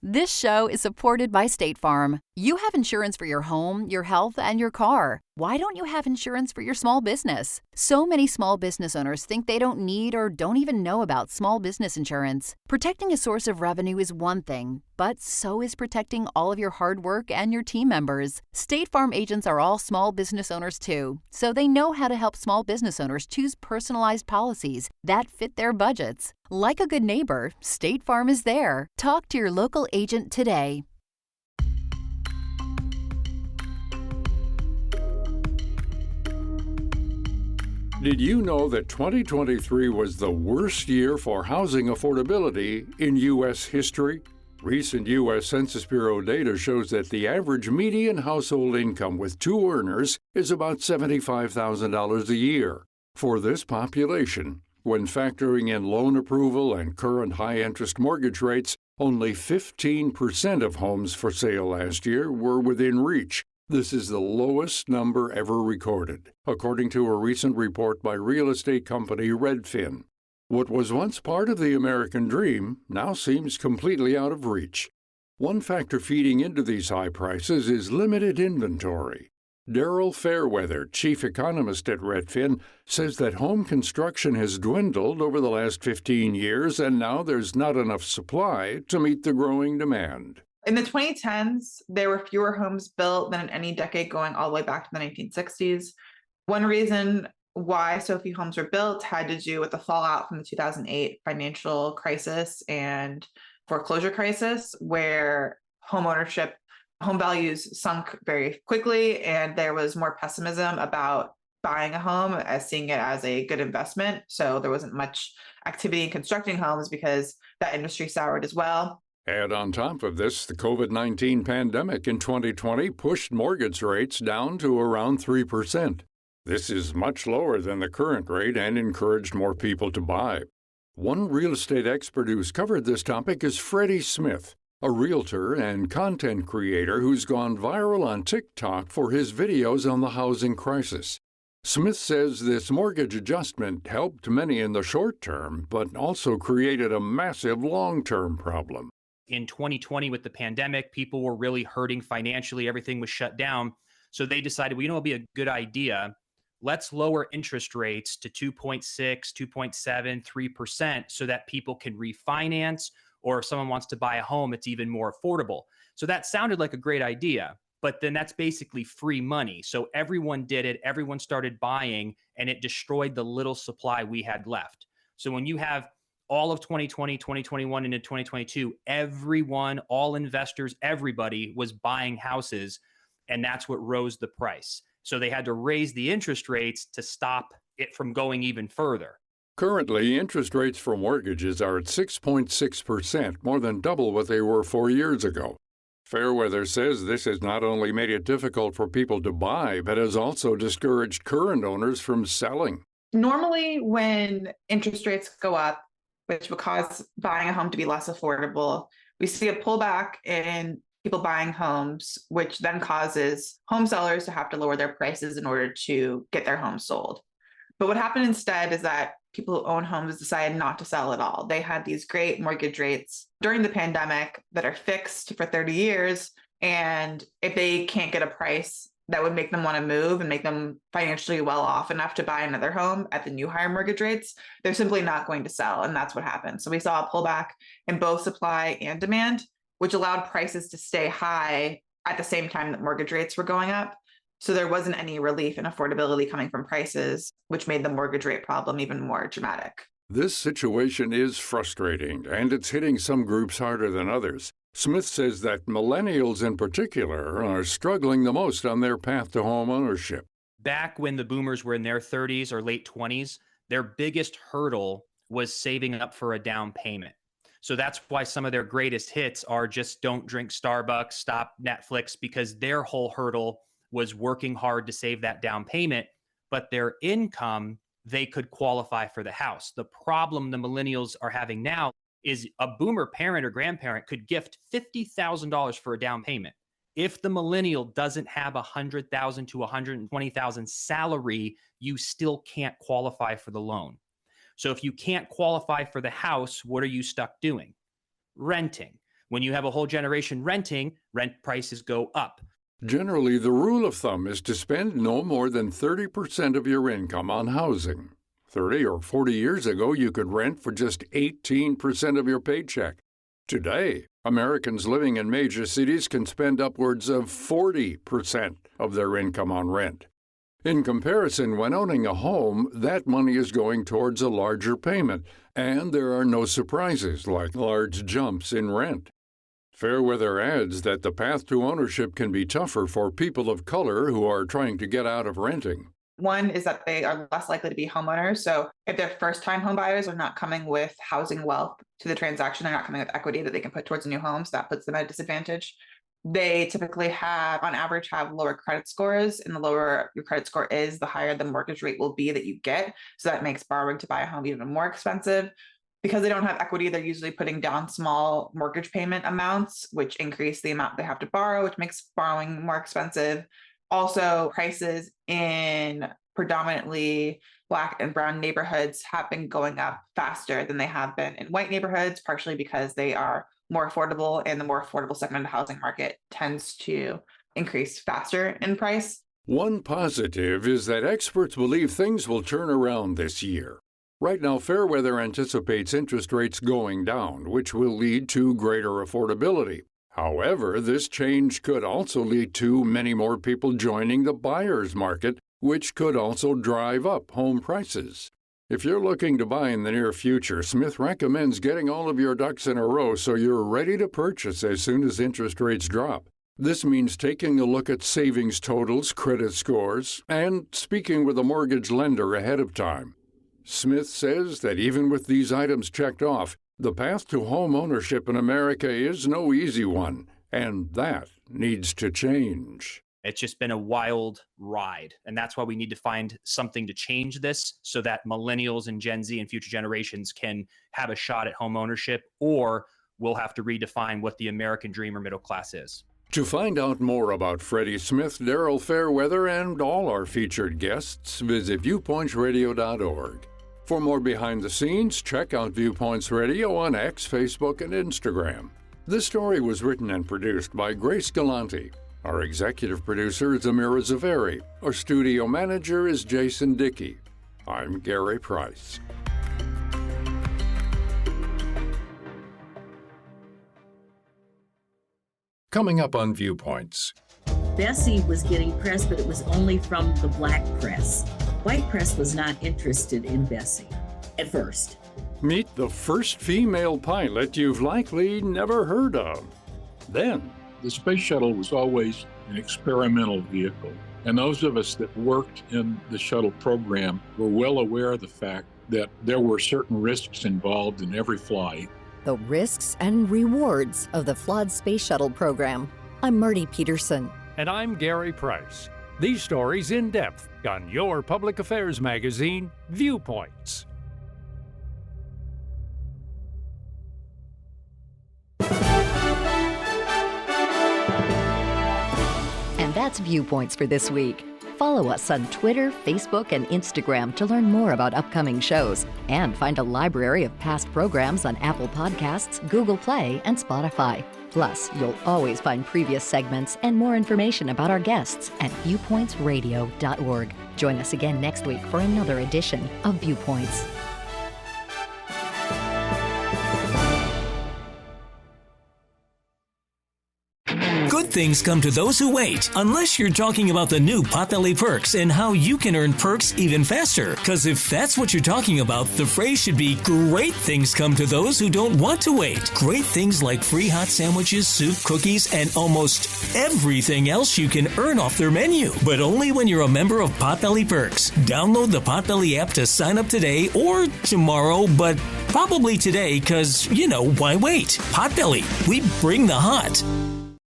This show is supported by State Farm. You have insurance for your home, your health, and your car. Why don't you have insurance for your small business? So many small business owners think they don't need or don't even know about small business insurance. Protecting a source of revenue is one thing, but so is protecting all of your hard work and your team members. State Farm agents are all small business owners too, so they know how to help small business owners choose personalized policies that fit their budgets. Like a good neighbor, State Farm is there. Talk to your local agent today. Did you know that 2023 was the worst year for housing affordability in U.S. history? Recent U.S. Census Bureau data shows that the average median household income with two earners is about $75,000 a year. For this population, when factoring in loan approval and current high-interest mortgage rates, only 15% of homes for sale last year were within reach. This is the lowest number ever recorded, according to a recent report by real estate company Redfin. What was once part of the American dream now seems completely out of reach. One factor feeding into these high prices is limited inventory. Daryl Fairweather, chief economist at Redfin, says that home construction has dwindled over the last 15 years, and now there's not enough supply to meet the growing demand. In the 2010s, there were fewer homes built than in any decade going all the way back to the 1960s. One reason why so few homes were built had to do with the fallout from the 2008 financial crisis and foreclosure crisis, where home values sunk very quickly, and there was more pessimism about buying a home as seeing it as a good investment. So there wasn't much activity in constructing homes because that industry soured as well. Add on top of this, the COVID-19 pandemic in 2020 pushed mortgage rates down to around 3%. This is much lower than the current rate and encouraged more people to buy. One real estate expert who's covered this topic is Freddie Smith, a realtor and content creator who's gone viral on TikTok for his videos on the housing crisis. Smith says this mortgage adjustment helped many in the short term, but also created a massive long-term problem. In 2020, with the pandemic, people were really hurting financially. Everything was shut down. So they decided, well, it'll be a good idea. Let's lower interest rates to 2.6, 2.7, 3% so that people can refinance, or if someone wants to buy a home, it's even more affordable. So that sounded like a great idea, but then that's basically free money. So everyone did it, everyone started buying, and it destroyed the little supply we had left. So when you have all of 2020, 2021, into 2022, everyone, all investors, everybody was buying houses, and that's what rose the price. So they had to raise the interest rates to stop it from going even further. Currently, interest rates for mortgages are at 6.6%, more than double what they were 4 years ago. Fairweather says this has not only made it difficult for people to buy, but has also discouraged current owners from selling. Normally, when interest rates go up, which would cause buying a home to be less affordable, we see a pullback in people buying homes, which then causes home sellers to have to lower their prices in order to get their homes sold. But what happened instead is that people who own homes decided not to sell at all. They had these great mortgage rates during the pandemic that are fixed for 30 years. And if they can't get a price that would make them want to move and make them financially well off enough to buy another home at the new higher mortgage rates, they're simply not going to sell. And that's what happened. So we saw a pullback in both supply and demand, which allowed prices to stay high at the same time that mortgage rates were going up. So there wasn't any relief in affordability coming from prices, which made the mortgage rate problem even more dramatic. This situation is frustrating, and it's hitting some groups harder than others. Smith says that millennials in particular are struggling the most on their path to home ownership. Back when the boomers were in their 30s or late 20s, their biggest hurdle was saving up for a down payment. So that's why some of their greatest hits are just don't drink Starbucks, stop Netflix, because their whole hurdle was working hard to save that down payment, but their income, they could qualify for the house. The problem the millennials are having now is a boomer parent or grandparent could gift $50,000 for a down payment. If the millennial doesn't have $100,000 to $120,000 salary, you still can't qualify for the loan. So if you can't qualify for the house, what are you stuck doing? Renting. When you have a whole generation renting, rent prices go up. Generally, the rule of thumb is to spend no more than 30% of your income on housing. 30 or 40 years ago, you could rent for just 18% of your paycheck. Today, Americans living in major cities can spend upwards of 40% of their income on rent. In comparison, when owning a home, that money is going towards a larger payment, and there are no surprises like large jumps in rent. Fairweather adds that the path to ownership can be tougher for people of color who are trying to get out of renting. One is that they are less likely to be homeowners. So if they're first-time home buyers are not coming with housing wealth to the transaction, they're not coming with equity that they can put towards a new home. So that puts them at a disadvantage. They typically have, on average, have lower credit scores. And the lower your credit score is, the higher the mortgage rate will be that you get. So that makes borrowing to buy a home even more expensive. Because they don't have equity, they're usually putting down small mortgage payment amounts, which increase the amount they have to borrow, which makes borrowing more expensive. Also, prices in predominantly Black and brown neighborhoods have been going up faster than they have been in white neighborhoods, partially because they are more affordable, and the more affordable segment of the housing market tends to increase faster in price. One positive is that experts believe things will turn around this year. Right now, Fairweather anticipates interest rates going down, which will lead to greater affordability. However, this change could also lead to many more people joining the buyer's market, which could also drive up home prices. If you're looking to buy in the near future, Smith recommends getting all of your ducks in a row so you're ready to purchase as soon as interest rates drop. This means taking a look at savings totals, credit scores, and speaking with a mortgage lender ahead of time. Smith says that even with these items checked off, the path to home ownership in America is no easy one, and that needs to change. It's just been a wild ride. And that's why we need to find something to change this so that millennials and Gen Z and future generations can have a shot at home ownership, or we'll have to redefine what the American dream or middle class is. To find out more about Freddie Smith, Daryl Fairweather, and all our featured guests, visit viewpointsradio.org. For more behind the scenes, check out Viewpoints Radio on X, Facebook, and Instagram. This story was written and produced by Grace Galante. Our executive producer is Amira Zaveri. Our studio manager is Jason Dickey. I'm Gary Price. Coming up on Viewpoints. Bessie was getting press, but it was only from the Black press. White press was not interested in Bessie at first. Meet the first female pilot you've likely never heard of. Then, the space shuttle was always an experimental vehicle, and those of us that worked in the shuttle program were well aware of the fact that there were certain risks involved in every flight. The risks and rewards of the flawed space shuttle program. I'm Marty Peterson. And I'm Gary Price. These stories in depth on your public affairs magazine, Viewpoints. And that's Viewpoints for this week. Follow us on Twitter, Facebook, and Instagram to learn more about upcoming shows, and find a library of past programs on Apple Podcasts, Google Play, and Spotify. Plus, you'll always find previous segments and more information about our guests at viewpointsradio.org. Join us again next week for another edition of Viewpoints. Good things come to those who wait, unless you're talking about the new Potbelly Perks and how you can earn perks even faster. Because if that's what you're talking about, the phrase should be great things come to those who don't want to wait. Great things like free hot sandwiches, soup, cookies, and almost everything else you can earn off their menu. But only when you're a member of Potbelly Perks. Download the Potbelly app to sign up today or tomorrow, but probably today because, why wait? Potbelly, we bring the hot.